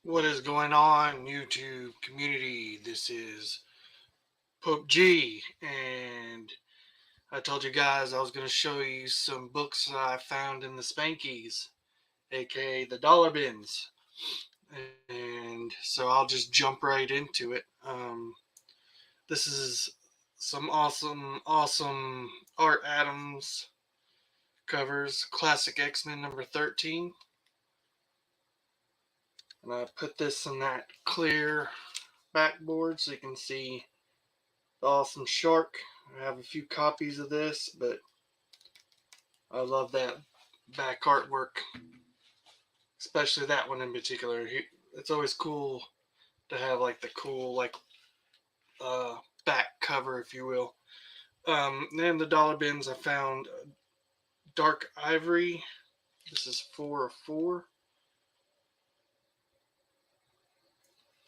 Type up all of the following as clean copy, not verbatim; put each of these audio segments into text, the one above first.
What is going on, YouTube community? This is Pope G, and I told you guys I was going to show you some books that I found in the Spankies, aka the dollar bins. And so I'll just jump right into it. This is some awesome Art Adams covers, Classic X-Men number 13. And I put this in that clear backboard so you can see the awesome shark. I have a few copies of this, but I love that back artwork, especially that one in particular. It's always cool to have like the cool uh, back cover, if you will. Then the dollar bins I found Dark Ivory. This is 4 of 4.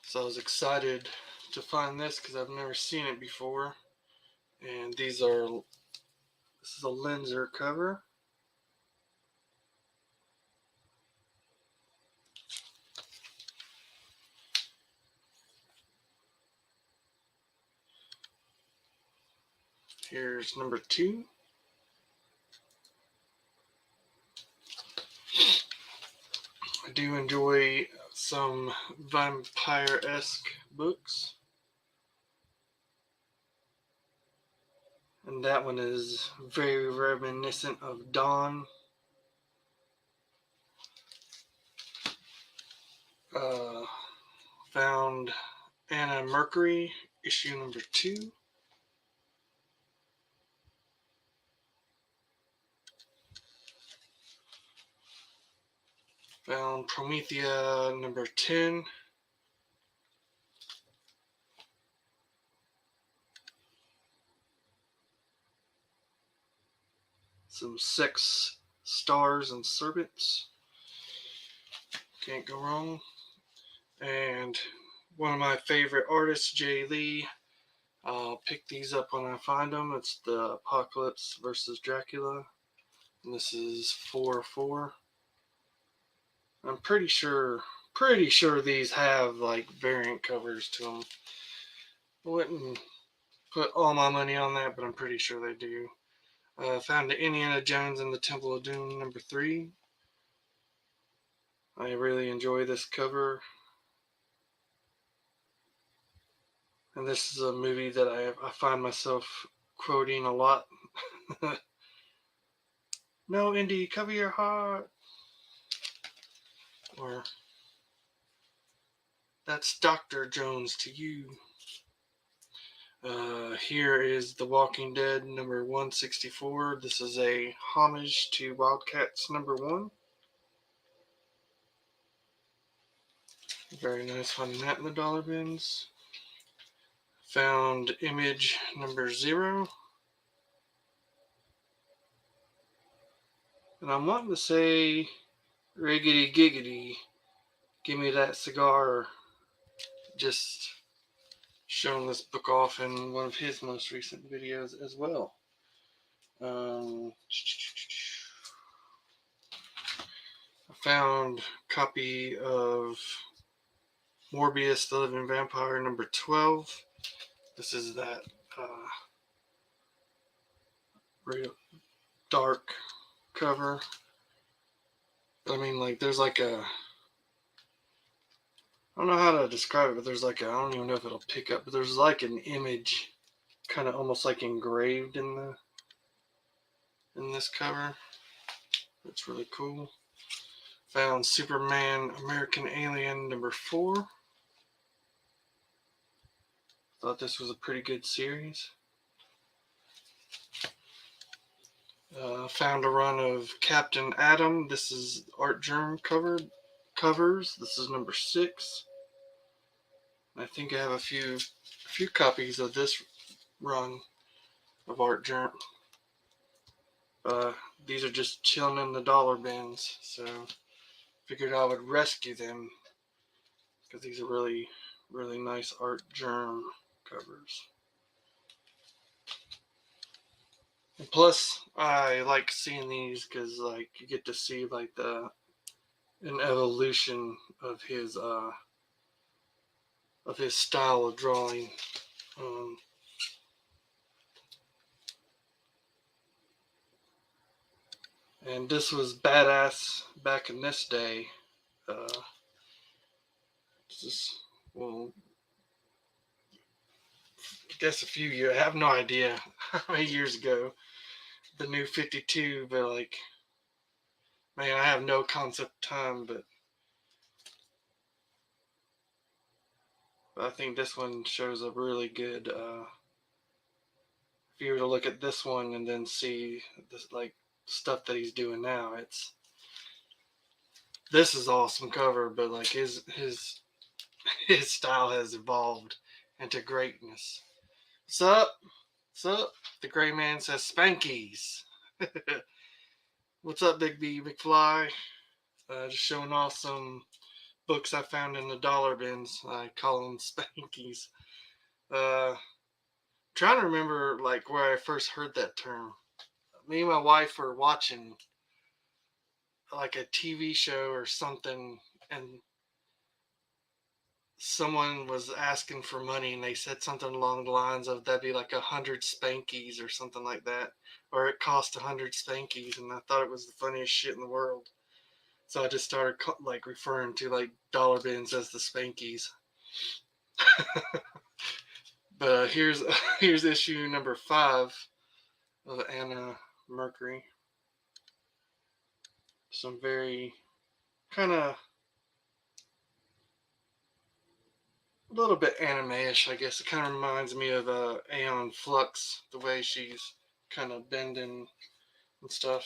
So I was excited to find this because I've never seen it before. And this is a Lenser cover. Here's number 2. I do enjoy some vampire-esque books. And that one is very reminiscent of Dawn. Uh, Found Anna Mercury, issue number 2. Found Promethea number 10. Some Sex, Stars, and Serpents. Can't go wrong. And one of my favorite artists, Jay Lee. I'll pick these up when I find them. It's the Apocalypse versus Dracula. And this is 4 of 4. I'm pretty sure these have like variant covers to them. I wouldn't put all my money on that, but I'm pretty sure they do. Found the Indiana Jones and the Temple of Doom number 3. I really enjoy this cover. And this is a movie that I find myself quoting a lot. No, Indy, cover your heart. Or, that's Dr. Jones to you. Here is The Walking Dead number 164. This is a homage to Wildcats number 1. Very nice finding that in the dollar bins. Found Image number 0. And I'm wanting to say riggedy giggity, give me that cigar. Just showing this book off in one of his most recent videos as well. I found a copy of Morbius the Living Vampire number 12. This is that real dark cover. I mean, like, there's like a, I don't know how to describe it, but there's like a, I don't even know if it'll pick up, but there's like an image kind of almost like engraved in this cover. It's really cool. Found Superman American Alien number 4. Thought this was a pretty good series. Found a run of Captain Atom. This is Art Germ covers. This is number 6. I think I have a few copies of this run of Art Germ. These are just chilling in the dollar bins, so figured I would rescue them because these are really, really nice Art Germ covers. And plus, I like seeing these because like you get to see like the an evolution of his style of drawing. Um, and this was badass back in this day. Just, well, I guess a few years. I have no idea how many years ago the new 52, but like, man, I have no concept of time, but I think this one shows a really good. If you were to look at this one and then see this like stuff that he's doing now, this is awesome cover, but like his style has evolved into greatness. What's up? What's up? The gray man says Spankies. What's up, Big B, McFly? Just showing off some books I found in the dollar bins. I call them Spankies. Uh, Trying to remember like where I first heard that term. Me and my wife were watching like a TV show or something, and someone was asking for money, and they said something along the lines of that'd be like 100 Spankies or something like that, or it cost 100 Spankies, and I thought it was the funniest shit in the world. So I just started like referring to like dollar bins as the Spankies. But here's issue number 5 of Anna Mercury. Some very kind of a little bit anime-ish, I guess. It kind of reminds me of Aeon Flux, the way she's kind of bending and stuff.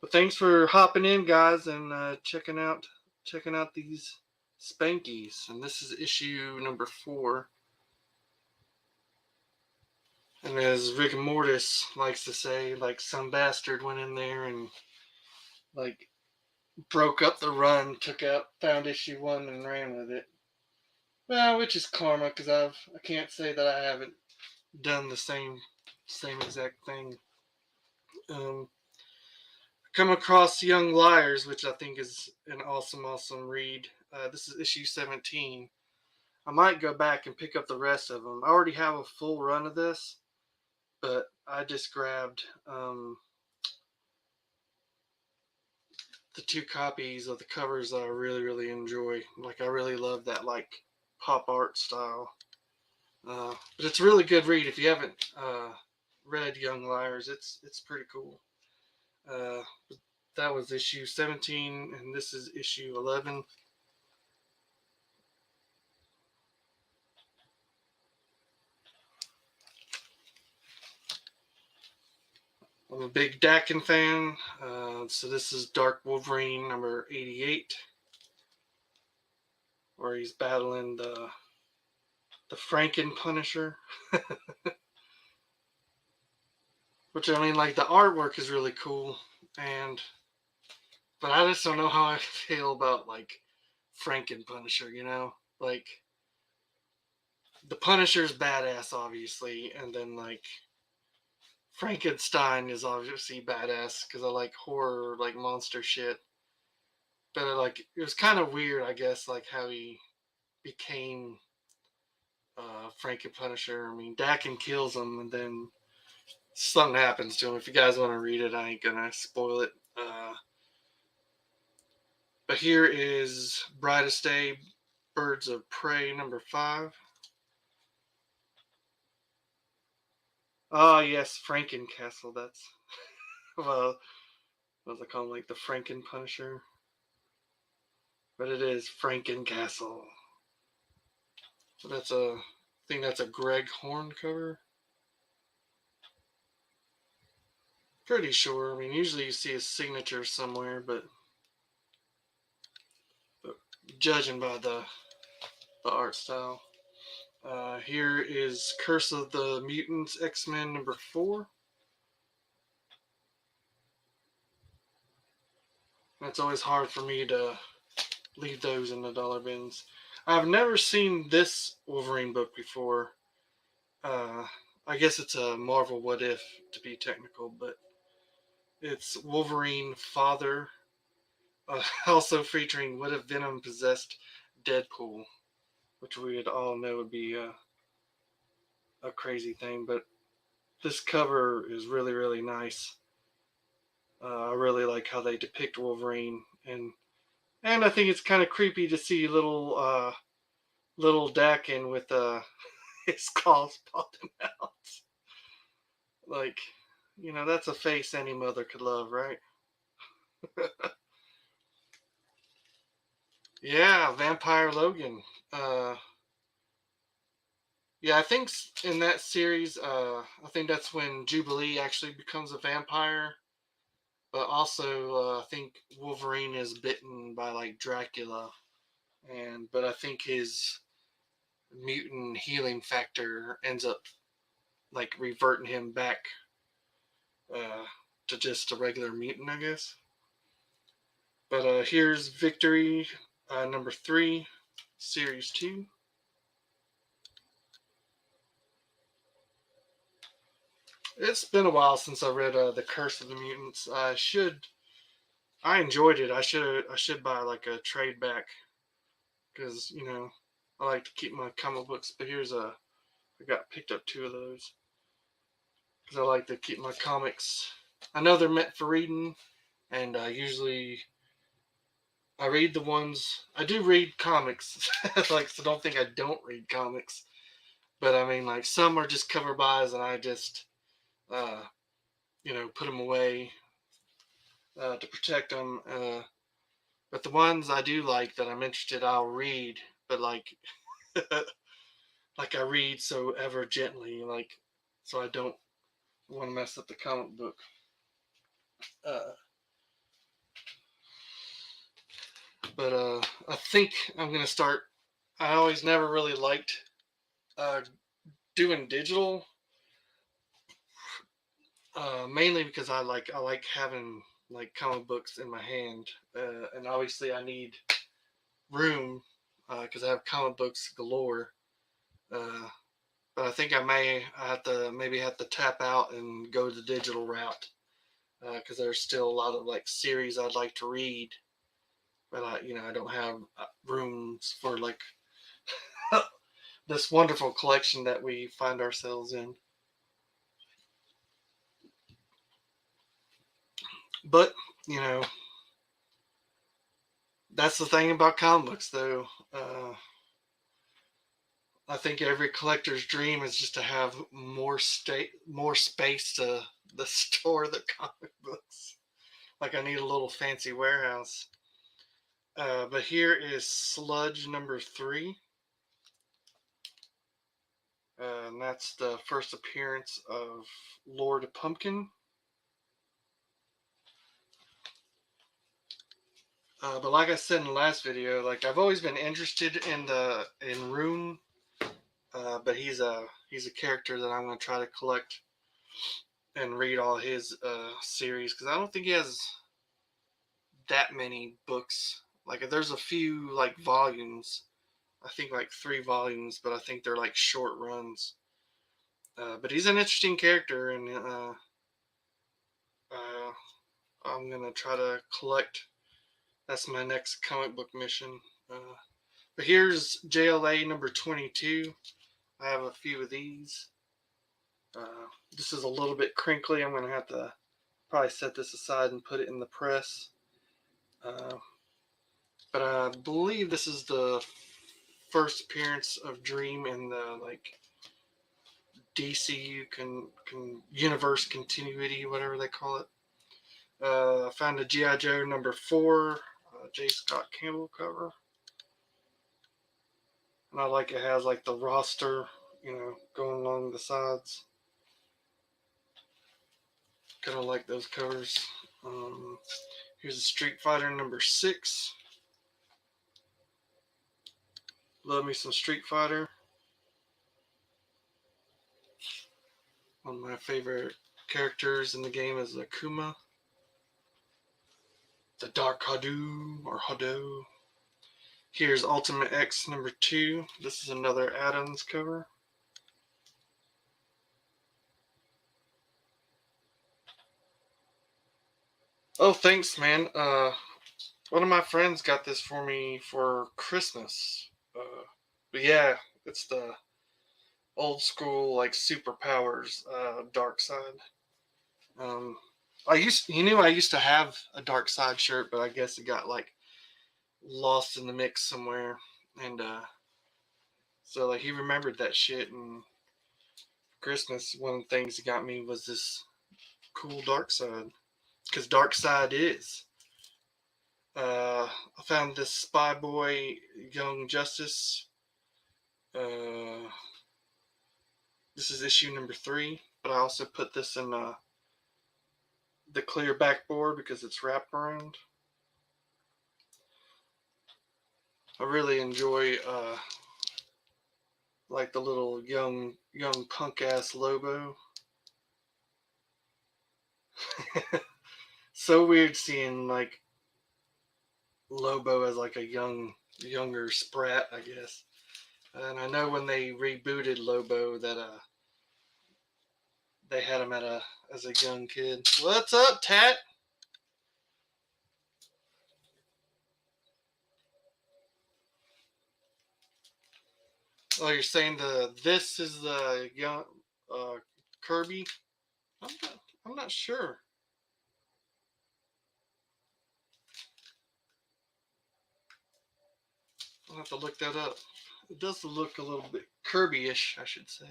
But thanks for hopping in, guys, and checking out these Spankies. And this is issue number 4. And as Rick and Mortis likes to say, like some bastard went in there and like broke up the run, found issue 1 and ran with it. Well, which is karma, because I can't say that I haven't done the same exact thing. Come across Young Liars, which I think is an awesome read. This is issue 17. I might go back and pick up the rest of them. I already have a full run of this, but I just grabbed the 2 copies of the covers that I really enjoy. Like I really love that like pop art style. But it's a really good read if you haven't read Young Liars. It's pretty cool. Uh, that was issue 17, and this is issue 11. I'm a big Dakin fan, so this is Dark Wolverine number 88, where he's battling the Franken Punisher. Which I mean, like the artwork is really cool, but I just don't know how I feel about like Franken Punisher. You know, like the Punisher's badass, obviously, and then like Frankenstein is obviously badass because I like horror, like monster shit. But like it was kind of weird, I guess, like how he became Franken Punisher. I mean, Dakin kills him, and then something happens to him. If you guys want to read it, I ain't gonna spoil it. But here is Brightest Day, Birds of Prey number 5. Oh yes, Frankencastle. That's well, what was I call him? Like the Franken Punisher, but it is Frankencastle. So I think that's a Greg Horn cover. Pretty sure. I mean, usually you see his signature somewhere, but judging by the art style. Here is Curse of the Mutants X-Men number 4. It's always hard for me to leave those in the dollar bins. I've never seen this Wolverine book before. Uh, I guess it's a Marvel What If to be technical, but it's Wolverine Father Also featuring what if Venom possessed Deadpool, which we would all know would be a crazy thing. But this cover is really, really nice. I really like how they depict Wolverine, and I think it's kind of creepy to see little Dakin with his claws popping out. Like, that's a face any mother could love, right? Yeah, Vampire Logan. Uh, yeah, I think in that series, I think that's when Jubilee actually becomes a vampire. But also, I think Wolverine is bitten by like Dracula, but I think his mutant healing factor ends up like reverting him back uh, to just a regular mutant, I guess. But here's Victory number 3, Series 2. It's been a while since I read The Curse of the Mutants. I enjoyed it. I should buy like a trade back because I like to keep my comic books. But I got picked up 2 of those because I like to keep my comics. I know they're meant for reading, and usually I read the ones I do read comics. Like, so don't think I don't read comics. But I mean, like, some are just cover buys, and I just uh, put them away to protect them. But the ones I do like that I'm interested, I'll read. But like, like I read so ever gently, like, so I don't want to mess up the comic book. Uh, but I think I'm gonna start. I always never really liked uh, doing digital, mainly because I like having like comic books in my hand, and obviously I need room because I have comic books galore. Uh, but I think I have to maybe have to tap out and go the digital route because there's still a lot of like series I'd like to read, but I don't have rooms for like this wonderful collection that we find ourselves in. But you know, that's the thing about comic books, though. I think every collector's dream is just to have more space to store the comic books. Like I need a little fancy warehouse. But here is Sludge number 3. And that's the first appearance of Lord Pumpkin. But like I said in the last video, like I've always been interested in Rune, but he's a character that I'm gonna try to collect and read all his series because I don't think he has that many books. Like there's a few like volumes. I think like 3 volumes, but I think they're like short runs. But he's an interesting character, and uh, I'm gonna try to collect. That's my next comic book mission. Uh, but here's JLA number 22. I have a few of these. This is a little bit crinkly. I'm gonna have to probably set this aside and put it in the press. Uh, but I believe this is the first appearance of Dream in the like DCU can universe continuity, whatever they call it. I found a GI Joe number 4, J. Scott Campbell cover, and I like it has like the roster, going along the sides. Kind of like those covers. Um, Here's a Street Fighter number 6. Love me some Street Fighter. One of my favorite characters in the game is Akuma, the Dark Hadou or Hadou. Here's Ultimate X number 2. This is another Adams cover. Oh, thanks, man. One of my friends got this for me for Christmas. But yeah, it's the old school like superpowers dark side. Um, he knew I used to have a dark side shirt, but I guess it got like lost in the mix somewhere, and so like he remembered that shit. And Christmas, one of the things he got me was this cool dark side, because dark side is. I found this Spy Boy Young Justice. Uh, this is issue number 3, but I also put this in the clear backboard because it's wrapped around. I really enjoy like the little young punk ass Lobo. So weird seeing like Lobo as like a younger sprat, I guess. And I know when they rebooted Lobo that they had him as a young kid. What's up, Tat? Oh, you're saying this is the young Kirby? I'm not sure. I'll have to look that up. It does look a little bit Kirby-ish, I should say.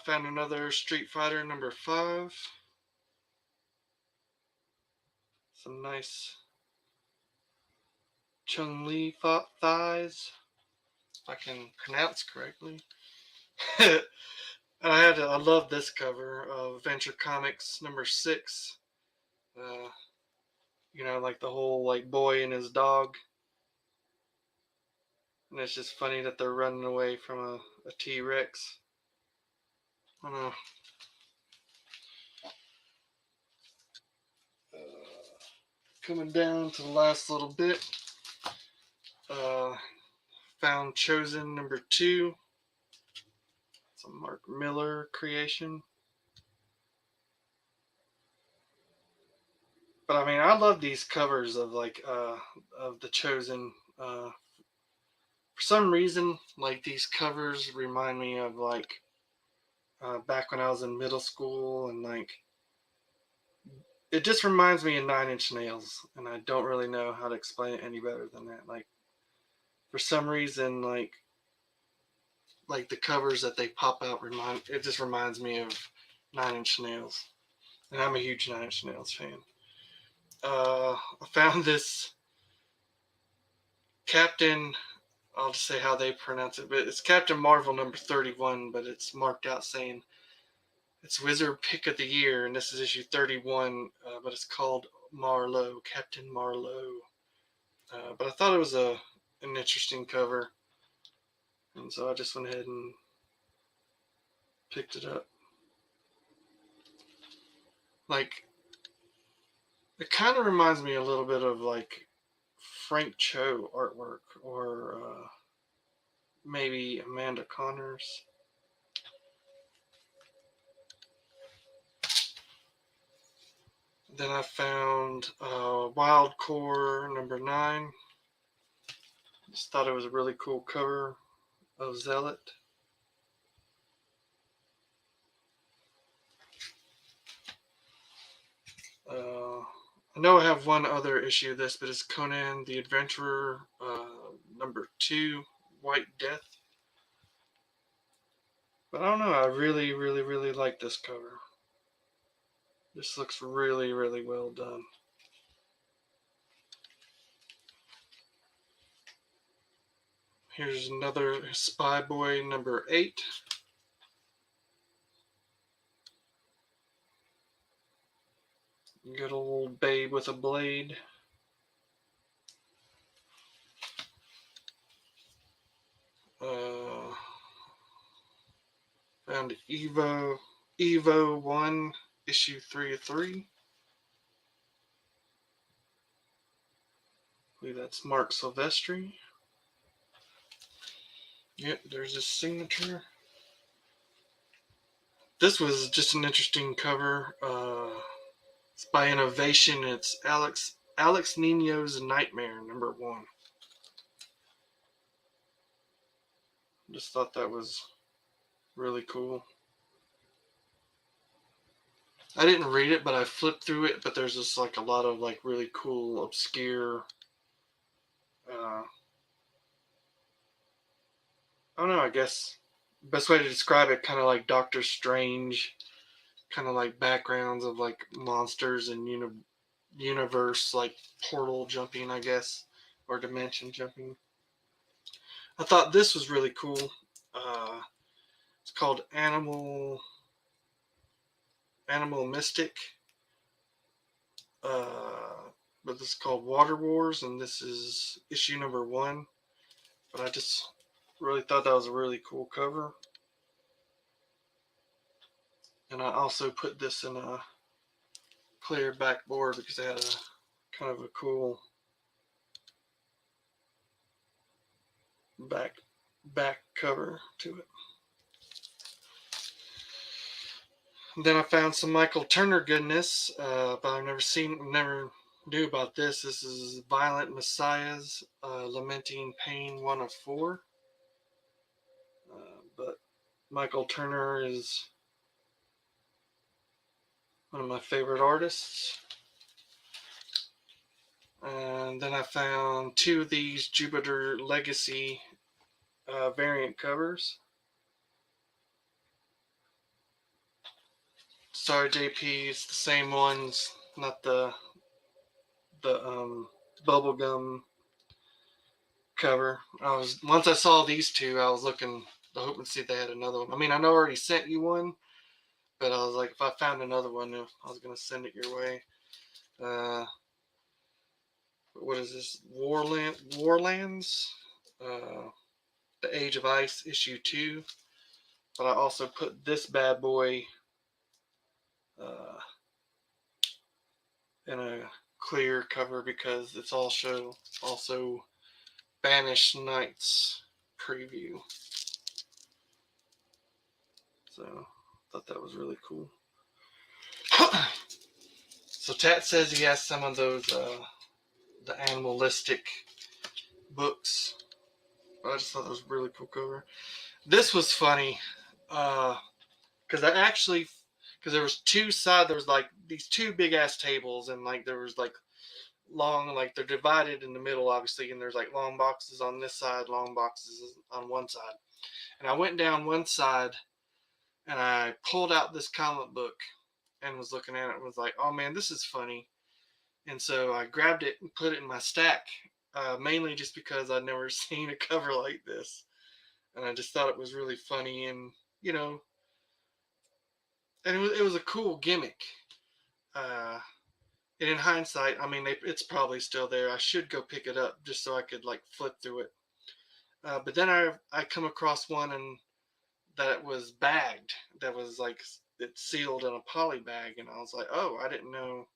Found another Street Fighter number 5. Some nice Chung Li thighs, if I can pronounce correctly. And I love this cover of Venture Comics number 6. Uh, like the whole like boy and his dog, and it's just funny that they're running away from a T Rex. I don't know. Coming down to the last little bit, uh, found Chosen number 2. It's a Mark Miller creation. But I mean, I love these covers of like of the Chosen. For some reason, like these covers remind me of like back when I was in middle school, and like it just reminds me of Nine Inch Nails, and I don't really know how to explain it any better than that. Like for some reason, like the covers that they pop out it just reminds me of Nine Inch Nails, and I'm a huge Nine Inch Nails fan. I found this Captain. I'll just say how they pronounce it, but it's Captain Marvel number 31, but it's marked out saying it's Wizard Pick of the Year, and this is issue 31, but it's called Marlowe, Captain Marlowe. But I thought it was an interesting cover, and so I just went ahead and picked it up. Like, it kind of reminds me a little bit of like Frank Cho artwork, or maybe Amanda Connors. Then I found Wild Core number 9. Just thought it was a really cool cover of Zealot. I know I have one other issue of this, but it's Conan the Adventurer number 2, White Death. But I don't know, I really, really, really like this cover. This looks really, really well done. Here's another Spy Boy number 8. Good old babe with a blade. Uh, Found Evo 1, issue 3 of 3. I believe that's Mark Silvestri. Yep, there's his signature. This was just an interesting cover. It's by Innovation. It's Alex Nino's Nightmare #1. Just thought that was really cool. I didn't read it, but I flipped through it. But there's just like a lot of like really cool, obscure. I don't know. I guess best way to describe it, kind of like Doctor Strange, kind of like backgrounds of like monsters and universe like portal jumping, I guess, or dimension jumping. I thought this was really cool. It's called Animal Mystic. But this is called Water Wars, and this is issue #1. But I just really thought that was a really cool cover. And I also put this in a clear backboard because it had a kind of a cool back cover to it. Then I found some Michael Turner goodness, but I've never knew about this. This is Violent Messiahs, Lamenting Pain 1 of 4. But Michael Turner is one of my favorite artists. And then I found 2 of these Jupiter Legacy variant covers. Sorry, JP, it's the same ones, not the bubblegum cover. Once I saw these 2, I was looking to hope and see if they had another one. I mean, I know I already sent you one, but I was like, if I found another one, I was gonna send it your way. What is this? Warlands, The Age of Ice, issue 2. But I also put this bad boy in a clear cover because it's also Banished Knights preview. So I thought that was really cool. So Tat says he has some of those the animalistic books. I just thought that was a really cool cover. This was funny because there was 2 sides. There was like these 2 big ass tables, and like there was like long, like they're divided in the middle, obviously, and there's like long boxes on this side, long boxes on one side. And I went down one side and I pulled out this comic book and was looking at it and was like, oh man, this is funny. And so I grabbed it and put it in my stack, mainly just because I'd never seen a cover like this. And I just thought it was really funny, and, and it was a cool gimmick. And in hindsight, I mean, it's probably still there. I should go pick it up just so I could like flip through it. But then I come across one and that was bagged. That was like it's sealed in a poly bag, and I was like, oh, I didn't know.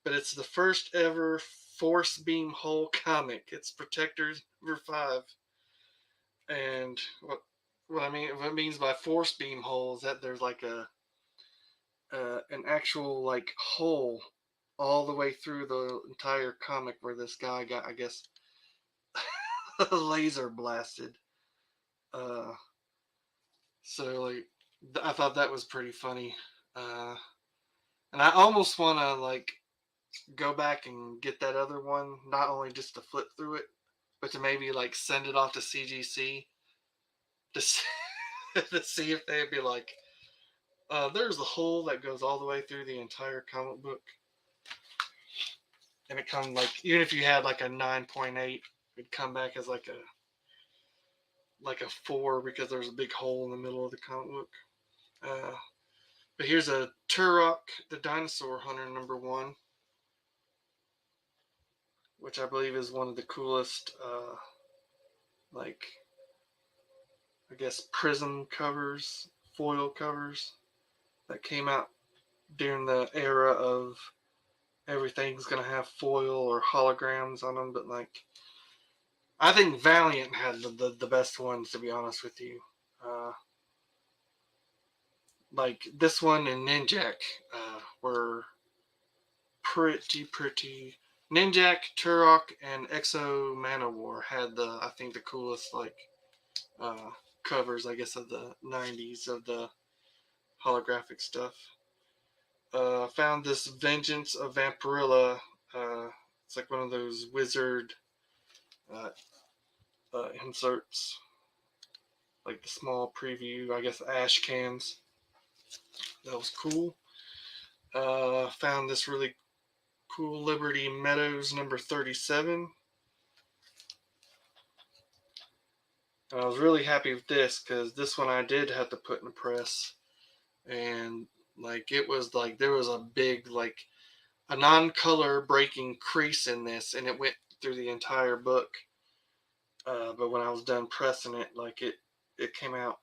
But it's the first ever Force Beam Hole comic. It's Protectors #5, and what it means by Force Beam Hole is that there's like an actual like hole all the way through the entire comic where this guy got, I guess, laser blasted. Uh, so like, I thought that was pretty funny, and I almost want to like go back and get that other one, not only just to flip through it, but to maybe like send it off to CGC to see, to see if they'd be like, there's a hole that goes all the way through the entire comic book. And it comes like, even if you had like a 9.8, it'd come back as like a 4 because there's a big hole in the middle of the comic book. But here's a Turok the Dinosaur Hunter #1, which I believe is one of the coolest, like, I guess, prism covers, foil covers that came out during the era of everything's gonna have foil or holograms on them. But like, I think Valiant had the best ones, to be honest with you. Like this one and Ninjak were pretty. Ninjak, Turok, and Exo Manowar had I think the coolest uh, covers, I guess, of the 90s of the holographic stuff. Found this Vengeance of Vampirilla. It's like one of those wizard uh, inserts, like the small preview, I guess, ash cans. That was cool. Found this really cool Liberty Meadows number 37. And I was really happy with this because this one I did have to put in the press. And like it was like there was a big like a non-color breaking crease in this, and it went through the entire book. But when I was done pressing it, like it came out.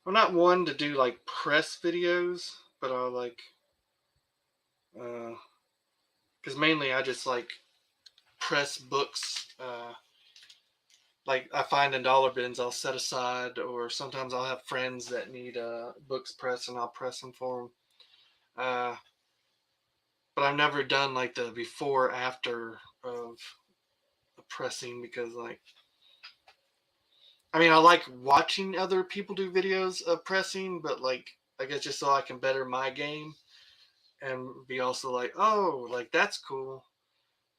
I'm not one to do like press videos, but I like because mainly I just like press books. Like I find in dollar bins I'll set aside, or sometimes I'll have friends that need books pressed, and I'll press them for them. Uh, but I've never done like the before after of pressing because like I mean I like watching other people do videos of pressing, but like I guess just so I can better my game and be also like, oh, like that's cool.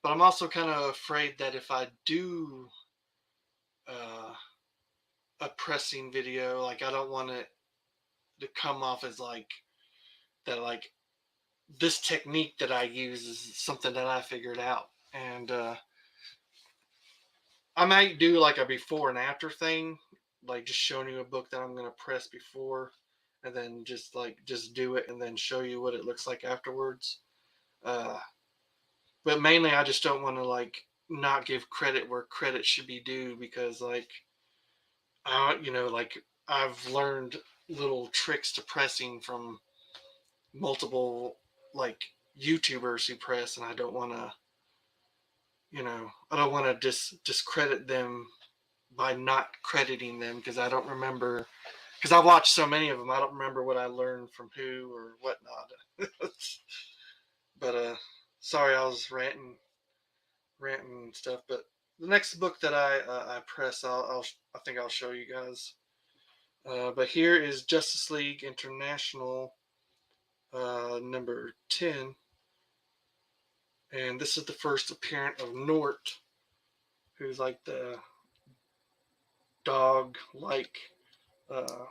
But I'm also kind of afraid that if I do uh, a pressing video, like I don't want it to come off as like that, like this technique that I use is something that I figured out, and I might do like a before and after thing, like just showing you a book that I'm gonna press before, and then just do it and then show you what it looks like afterwards. Uh, but mainly, I just don't want to like not give credit where credit should be due because like I've learned little tricks to pressing from multiple like YouTubers who press, and I don't want to I don't want to discredit them by not crediting them because I don't remember because I watched so many of them. I don't remember what I learned from who or whatnot. But sorry, I was ranting and stuff. But the next book that I press, I think I'll show you guys. But here is Justice League International number 10, and this is the first appearance of Nort, who's like the dog-like uh,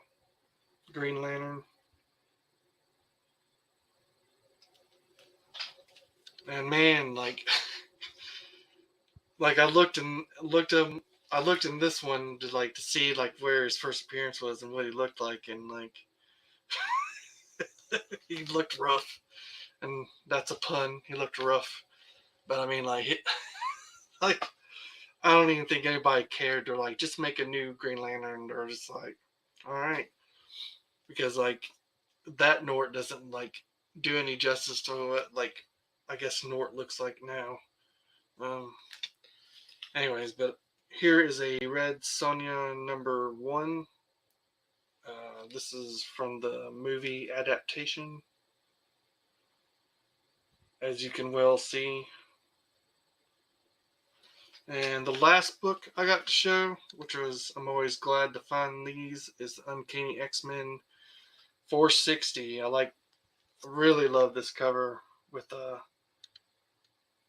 Green Lantern. And man, like I looked in this one to see like where his first appearance was and what he looked like, and like he looked rough, and that's a pun. He looked rough, but I mean like I don't even think anybody cared to like just make a new Green Lantern or just like all right because like that Nort doesn't like do any justice to what like I guess Nort looks like now. Um, anyways, but here is a Red Sonja number 1. This is from the movie adaptation, as you can well see. And the last book I got to show, which was I'm always glad to find these, is Uncanny X-Men 460. Really love this cover with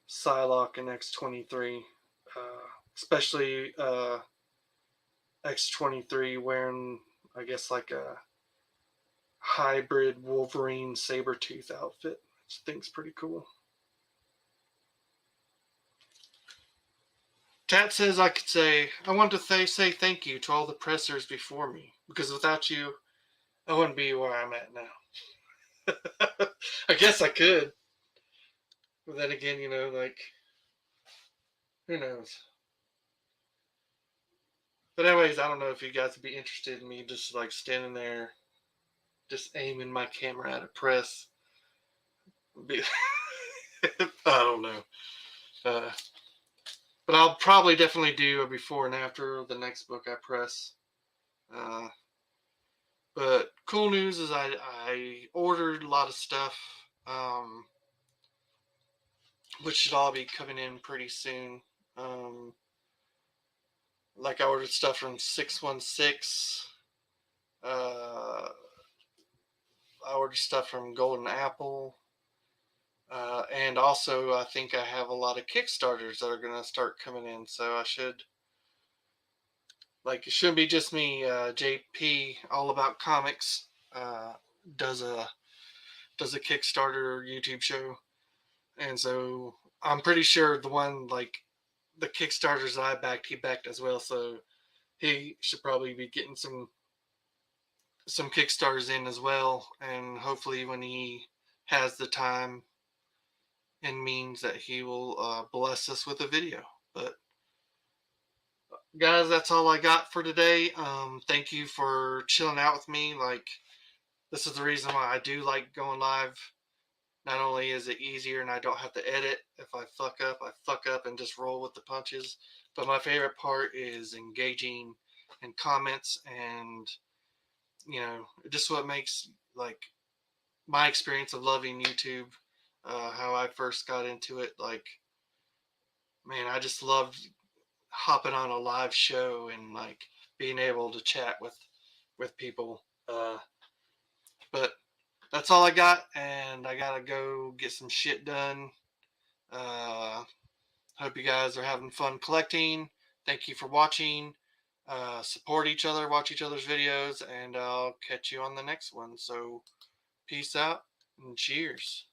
Psylocke and X-23, especially X-23 wearing, I guess, like a hybrid Wolverine Sabretooth outfit, which I think's pretty cool. Tat says I could say, I want to say thank you to all the pressers before me, because without you, I wouldn't be where I'm at now. I guess I could. But then again, like, who knows? But anyways, I don't know if you guys would be interested in me just like standing there, just aiming my camera at a press. I don't know. Uh, but I'll probably definitely do a before and after the next book I press. Uh, but cool news is I ordered a lot of stuff. um, which should all be coming in pretty soon. Um, like I ordered stuff from 616. I ordered stuff from Golden Apple. And also, I think I have a lot of Kickstarters that are going to start coming in. So I should, like, it shouldn't be just me. JP, All About Comics, does a Kickstarter YouTube show, and so I'm pretty sure the one like the Kickstarters that I backed, he backed as well. So he should probably be getting some Kickstarters in as well, and hopefully when he has the time and means that he will bless us with a video. But guys, that's all I got for today. Thank you for chilling out with me. Like, this is the reason why I do like going live. Not only is it easier and I don't have to edit. If I fuck up and just roll with the punches. But my favorite part is engaging in comments, and just what makes like my experience of loving YouTube, how I first got into it. Like, man, I just loved hopping on a live show and like being able to chat with people. But that's all I got, and I gotta go get some shit done. Uh, Hope you guys are having fun collecting. Thank you for watching. Support each other, watch each other's videos, and I'll catch you on the next one. So, peace out and cheers.